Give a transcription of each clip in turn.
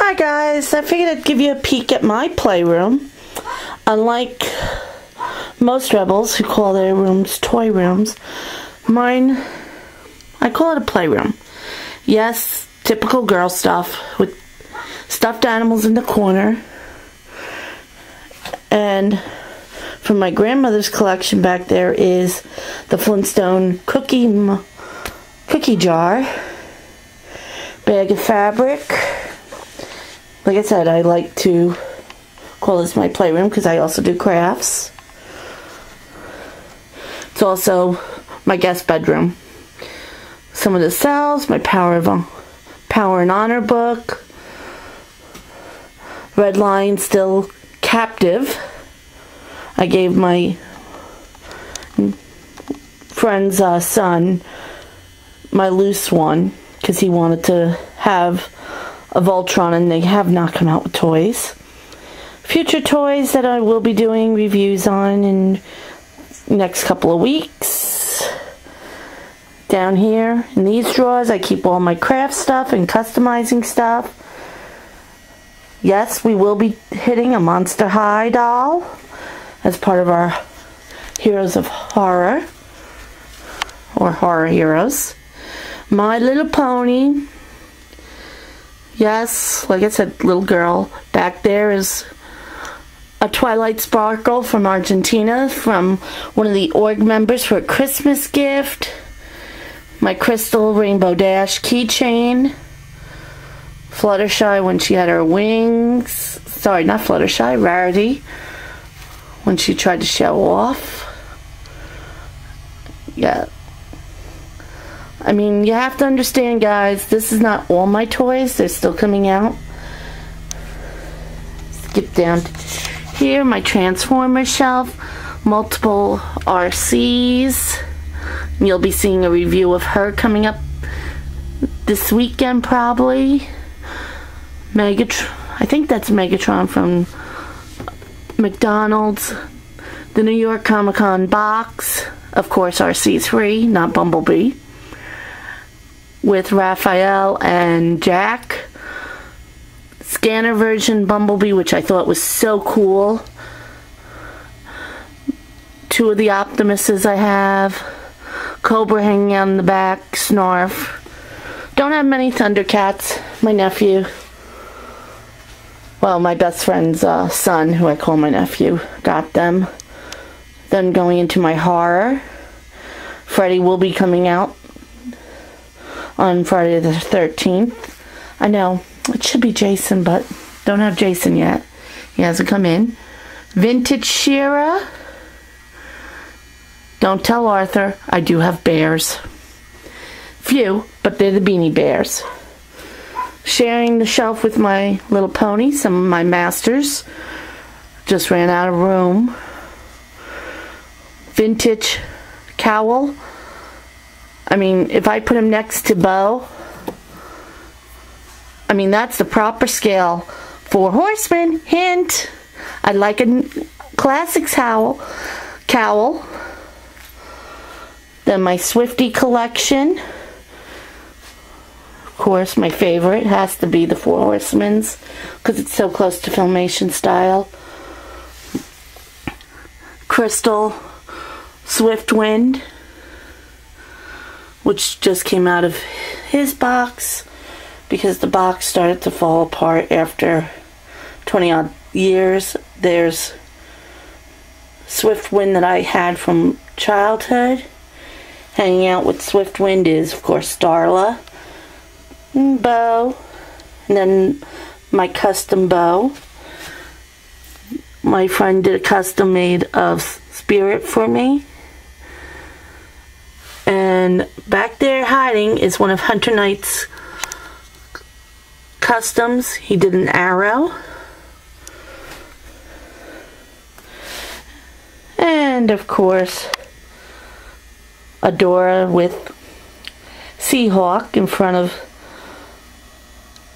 Hi guys, I figured I'd give you a peek at my playroom. Unlike most rebels who call their rooms toy rooms, mine, I call it a playroom. Yes, typical girl stuff with stuffed animals in the corner. And from my grandmother's collection back there is the Flintstone cookie jar, bag of fabric. Like I said, I like to call this my playroom because I also do crafts. It's also my guest bedroom. Some of the cells, my Power and Honor book. Red Lion still captive. I gave my friend's son my loose one because he wanted to have a Voltron, and they have not come out with toys. Future toys that I will be doing reviews on in next couple of weeks. Down here in these drawers I keep all my craft stuff and customizing stuff. Yes, we will be hitting a Monster High doll as part of our Heroes of Horror, or Horror Heroes. My Little Pony. Yes, like I said, little girl. Back there is a Twilight Sparkle from Argentina from one of the org members for a Christmas gift. My Crystal Rainbow Dash keychain. Fluttershy when she had her wings. Sorry, not Fluttershy, Rarity. When she tried to show off. Yeah. I mean, you have to understand, guys, this is not all my toys. They're still coming out. Skip down to here, my Transformer shelf. Multiple RCs. You'll be seeing a review of her coming up this weekend, probably. I think that's Megatron from McDonald's. The New York Comic Con box. Of course, RC's free, not Bumblebee. With Raphael and Jack. Scanner version Bumblebee, which I thought was so cool. Two of the Optimuses I have. Cobra hanging out in the back. Snarf. Don't have many Thundercats. My nephew. Well, my best friend's son, who I call my nephew, got them. Then going into my horror. Freddy will be coming out on Friday the 13th. I know, it should be Jason, but don't have Jason yet. He hasn't come in. Vintage She-Ra. Don't tell Arthur, I do have bears. Few, but they're the Beanie Bears. Sharing the shelf with My Little Pony, some of my masters. Just ran out of room. Vintage Cowl. I mean, if I put him next to Bo, I mean, that's the proper scale. 4 Horsemen, hint. I like a classics cowl. Then my Swiftie collection. Of course, my favorite has to be the 4 Horsemen's because it's so close to Filmation style. Crystal Swiftwind, which just came out of his box because the box started to fall apart after 20 odd years. There's Swiftwind that I had from childhood. Hanging out with Swiftwind is, of course, Starla, and Bo, and then my custom bow. My friend did a custom made of Spirit for me. And back there hiding is one of Hunter Knight's customs. He did an arrow. And of course, a Dora with Seahawk in front of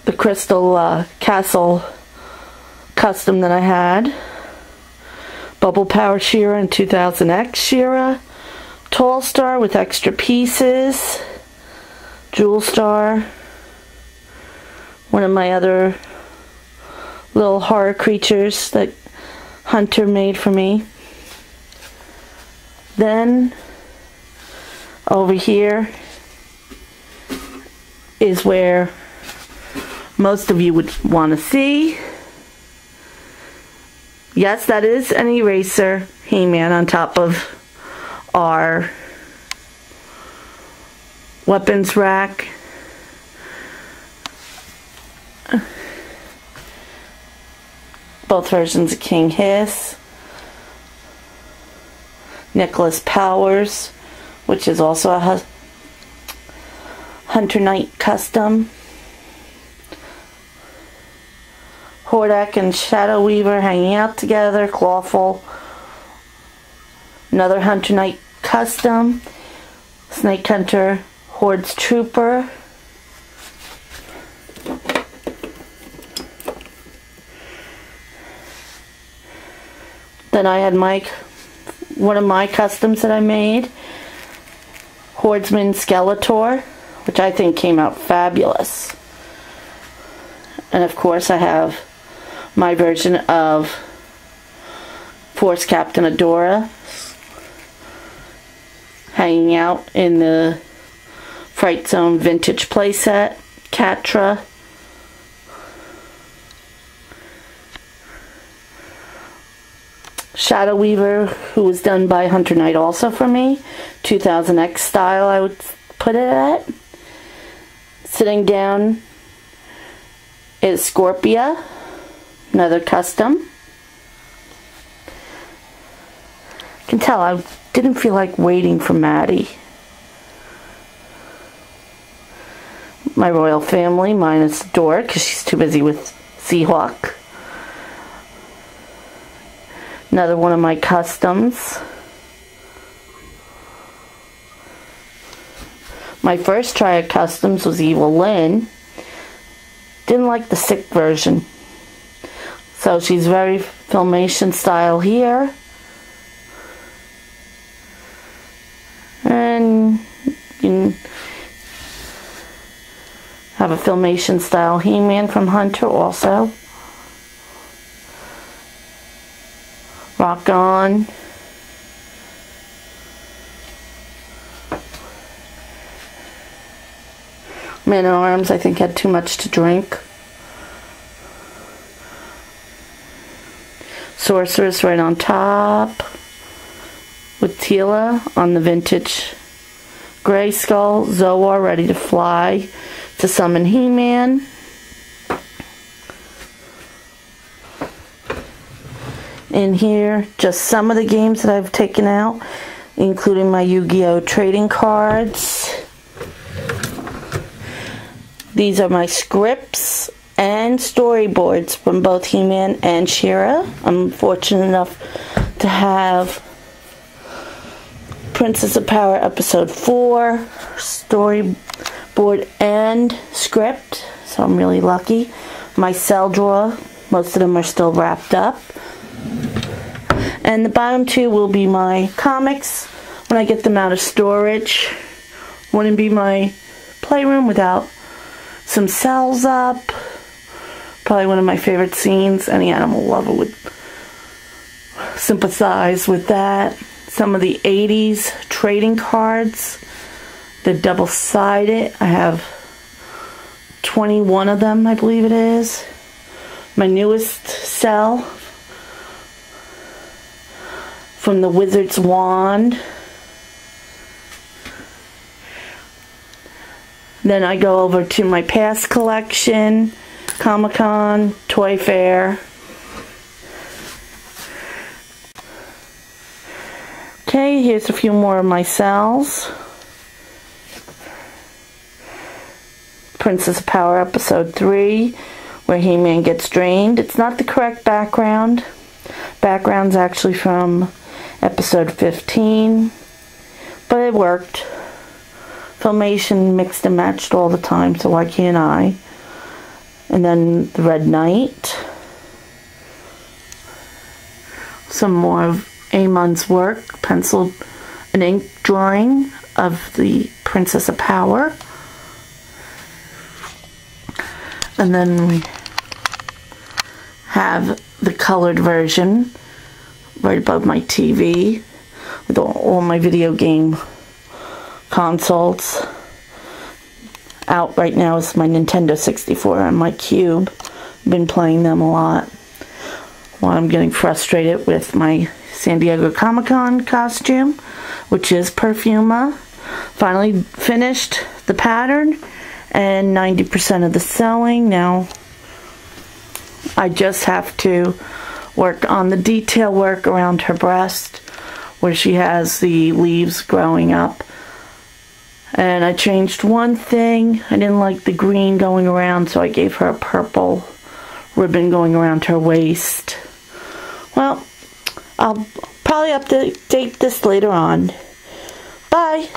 the Crystal Castle custom that I had. Bubble Power She-Ra and 2000X She-Ra. Tall Star with extra pieces. Jewel Star. One of my other little horror creatures that Hunter made for me. Then over here is where most of you would want to see. Yes, that is an eraser He-Man on top of our weapons rack. Both versions of King Hiss. Nicholas Powers, which is also a Hunter Knight custom. Hordak and Shadow Weaver hanging out together. Clawful. Another Hunter Knight custom. Snake Hunter Horde's Trooper. Then I had one of my customs that I made, Hordeman Skeletor, which I think came out fabulous. And of course I have my version of Force Captain Adora hanging out in the Fright Zone vintage playset. Catra. Shadow Weaver, who was done by Hunter Knight also for me. 2000X style, I would put it at. Sitting down is Scorpia, another custom. You can tell I didn't feel like waiting for Maddie. My royal family, minus Dora, because she's too busy with Seahawk. Another one of my customs. My first try at customs was Evil Lynn. Didn't like the sick version. So she's very Filmation style here. And you can have a Filmation style He-Man from Hunter also. Rock On. Man at Arms, I think, had too much to drink. Sorceress right on top. With Tila on the vintage Gray Skull. Zoar ready to fly to summon He-Man. In here, just some of the games that I've taken out, including my Yu-Gi-Oh! Trading cards. These are my scripts and storyboards from both He-Man and She-Ra. I'm fortunate enough to have Princess of Power Episode 4 storyboard and script, so I'm really lucky. My cell drawer, most of them are still wrapped up. And the bottom two will be my comics when I get them out of storage. Wouldn't be my playroom without some cells up. Probably one of my favorite scenes. Any animal lover would sympathize with that. Some of the 80s trading cards. They're double-sided. I have 21 of them, I believe it is. My newest cell from the Wizard's Wand. Then I go over to my past collection, Comic-Con, Toy Fair. Okay, here's a few more of my cells. Princess of Power Episode 3, where He-Man gets drained. It's not the correct background. Background's actually from Episode 15, but it worked. Filmation mixed and matched all the time, so why can't I? And then the Red Knight. Some more of Amon's work, pencil and ink drawing of the Princess of Power. And then we have the colored version right above my TV with all my video game consoles. Out right now is my Nintendo 64 and my Cube. I've been playing them a lot while I'm getting frustrated with my San Diego Comic-Con costume, which is Perfuma. Finally finished the pattern and 90% of the sewing. Now I just have to work on the detail work around her breast where she has the leaves growing up. And I changed one thing. I didn't like the green going around, so I gave her a purple ribbon going around her waist. Well, I'll probably update this later on. Bye!